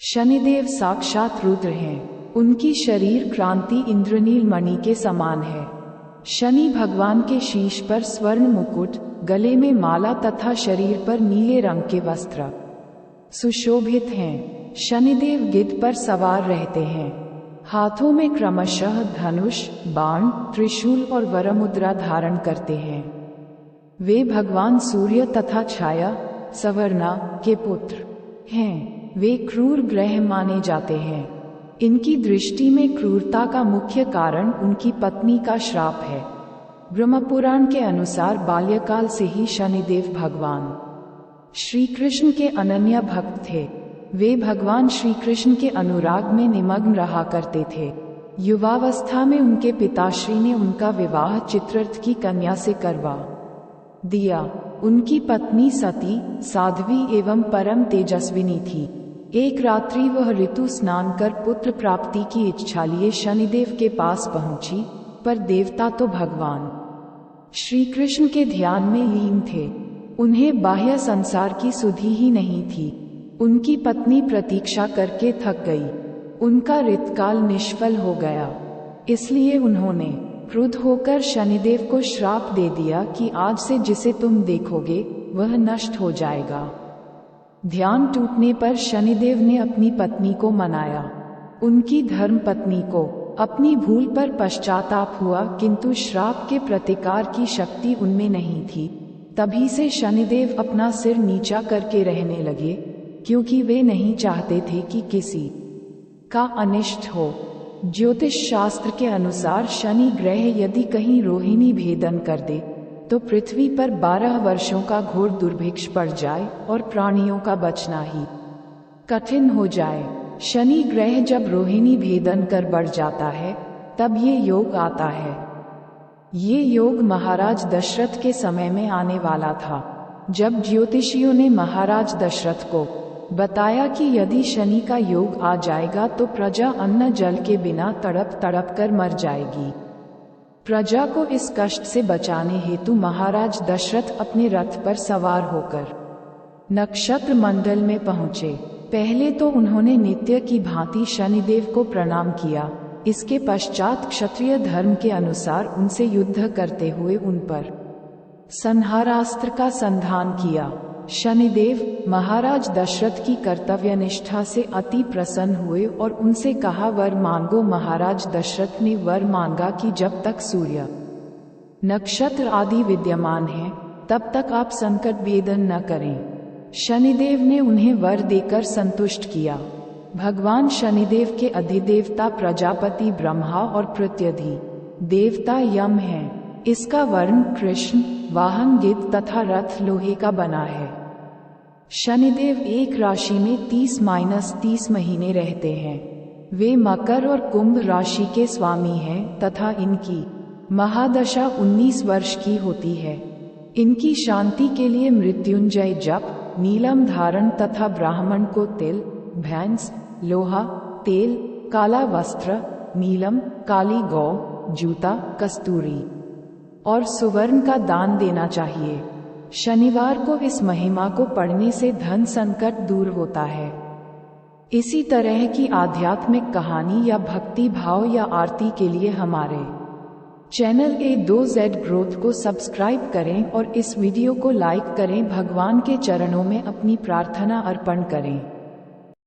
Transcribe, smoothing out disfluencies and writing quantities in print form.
शनिदेव साक्षात रुद्र हैं। उनकी शरीर क्रांति इंद्रनील मणि के समान है। शनि भगवान के शीश पर स्वर्ण मुकुट, गले में माला तथा शरीर पर नीले रंग के वस्त्र सुशोभित हैं। शनिदेव गिद्ध पर सवार रहते हैं। हाथों में क्रमशः धनुष, बाण, त्रिशूल और वरमुद्रा धारण करते हैं। वे भगवान सूर्य तथा छाया, सवर्णा के पुत्र हैं। वे क्रूर ग्रह माने जाते हैं। इनकी दृष्टि में क्रूरता का मुख्य कारण उनकी पत्नी का श्राप है। ब्रह्मपुराण के अनुसार बाल्यकाल से ही शनिदेव भगवान श्री कृष्ण के अनन्य भक्त थे। वे भगवान श्री कृष्ण के अनुराग में निमग्न रहा करते थे। युवावस्था में उनके पिताश्री ने उनका विवाह चित्ररथ की कन्या से करवा दिया। उनकी पत्नी सती, साध्वी एवं परम तेजस्विनी थी। एक रात्रि वह ऋतु स्नान कर पुत्र प्राप्ति की इच्छा लिए शनिदेव के पास पहुंची, पर देवता तो भगवान श्री कृष्ण के ध्यान में लीन थे। उन्हें बाह्य संसार की सुधि ही नहीं थी। उनकी पत्नी प्रतीक्षा करके थक गई। उनका ऋतकाल निष्फल हो गया। इसलिए उन्होंने क्रुद्ध होकर शनिदेव को श्राप दे दिया कि आज से जिसे तुम देखोगे वह नष्ट हो जाएगा। ध्यान टूटने पर शनिदेव ने अपनी पत्नी को मनाया। उनकी धर्म पत्नी को अपनी भूल पर पश्चाताप हुआ, किंतु श्राप के प्रतिकार की शक्ति उनमें नहीं थी। तभी से शनिदेव अपना सिर नीचा करके रहने लगे, क्योंकि वे नहीं चाहते थे कि किसी का अनिष्ट हो। ज्योतिष शास्त्र के अनुसार शनि ग्रह यदि कहीं रोहिणी भेदन कर दे तो पृथ्वी पर 12 वर्षों का घोर दुर्भिक्ष पड़ जाए और प्राणियों का बचना ही कठिन हो जाए। शनि ग्रह जब रोहिणी भेदन कर बढ़ जाता है तब ये योग आता है। ये योग महाराज दशरथ के समय में आने वाला था। जब ज्योतिषियों ने महाराज दशरथ को बताया कि यदि शनि का योग आ जाएगा तो प्रजा अन्न जल के बिना तड़प तड़प कर मर जाएगी। प्रजा को इस कष्ट से बचाने हेतु महाराज दशरथ अपने रथ पर सवार होकर नक्षत्र मंडल में पहुँचे। पहले तो उन्होंने नित्य की भांति शनिदेव को प्रणाम किया। इसके पश्चात क्षत्रिय धर्म के अनुसार उनसे युद्ध करते हुए उन पर संहारास्त्र का संधान किया। शनिदेव महाराज दशरथ की कर्तव्यनिष्ठा से अति प्रसन्न हुए और उनसे कहा, वर मांगो। महाराज दशरथ ने वर मांगा कि जब तक सूर्य, नक्षत्र आदि विद्यमान हैं, तब तक आप संकट वेदन न करें। शनिदेव ने उन्हें वर देकर संतुष्ट किया। भगवान शनिदेव के अधिदेवता प्रजापति ब्रह्मा और प्रत्यधि देवता यम हैं। इसका वर्ण कृष्ण, वाहन गिद्ध तथा रथ लोहे का बना है। शनिदेव एक राशि में 30-30 महीने रहते हैं। वे मकर और कुंभ राशि के स्वामी हैं तथा इनकी महादशा 19 वर्ष की होती है। इनकी शांति के लिए मृत्युंजय जप, नीलम धारण तथा ब्राह्मण को तिल, भैंस, लोहा, तेल, काला वस्त्र, नीलम, काली गौ, जूता, कस्तूरी और सुवर्ण का दान देना चाहिए। शनिवार को इस महिमा को पढ़ने से धन संकट दूर होता है। इसी तरह की आध्यात्मिक कहानी या भक्ति भाव या आरती के लिए हमारे चैनल A2Z ग्रोथ को सब्सक्राइब करें और इस वीडियो को लाइक करें। भगवान के चरणों में अपनी प्रार्थना अर्पण करें।